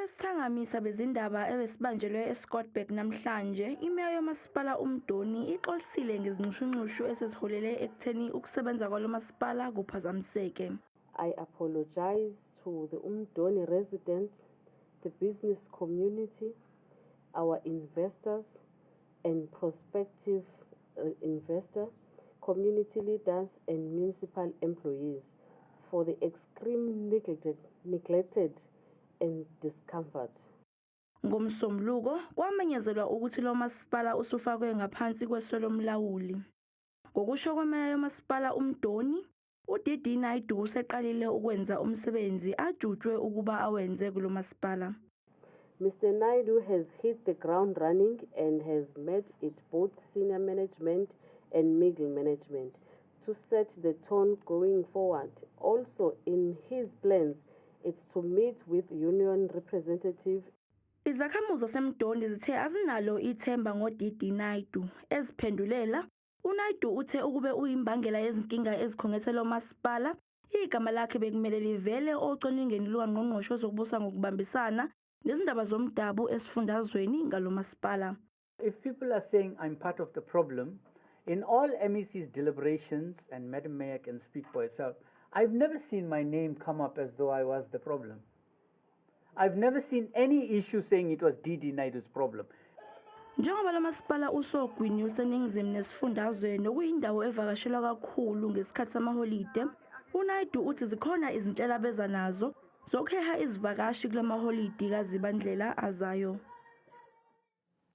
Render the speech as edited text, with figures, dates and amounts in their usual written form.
Kwesithangamisa bezindaba ebesibanjelwe eScottsburg namhlanje, imeya yomasipala uMdoni ixolisile ngezinxushunxushu eseziholele ekutheni ukusebenza kwalo masipala kuphazamiseke. I apologize to the Umdoni residents, the business community, our investors and prospective investor, community leaders and municipal employees for the extreme neglected and discomfort. Ngomsombuluko kwamenyezelwa ukuthi lo masipala usufakwe ngaphansi kweso lomlawuli. Ngokusho kwemeya yomasipala uMdoni, uDD Naidoo useqalile ukwenza umsebenzi ajutshwe ukuba awenze kulo masipala. Mr. Naidoo has hit the ground running and has met it both senior management and middle management to set the tone going forward. Also in his plans, it's to meet with union representative. Izakhamuzi zaseMdoni zithe azinalo ithemba ngoDD Naidoo. Eziphendulela, uNaidoo uthe ukube uyimbangela yezinkinga ezikhongetse lo masipala, igama lakhe bekumele livele oconingeni lukaNgqongqoshe wezokubusa ngokubambisana nezindaba zomdabu esifundazweni ngalo masipala. If people are saying I'm part of the problem, in all MEC's deliberations, and Madam Mayor can speak for herself, I've never seen my name come up as though I was the problem. I've never seen any issue saying it was DD Naidoo's problem. Njengoba lo masipala usogwini oluseningizimu nesifundazwe nokuyindawo evakashelwa kakhulu ngesikhathi samaholide, uNaidoo uthi zikhona izinhlelo abeza nazo zokheha izivakashi kula maholide kaZibandlela azayo.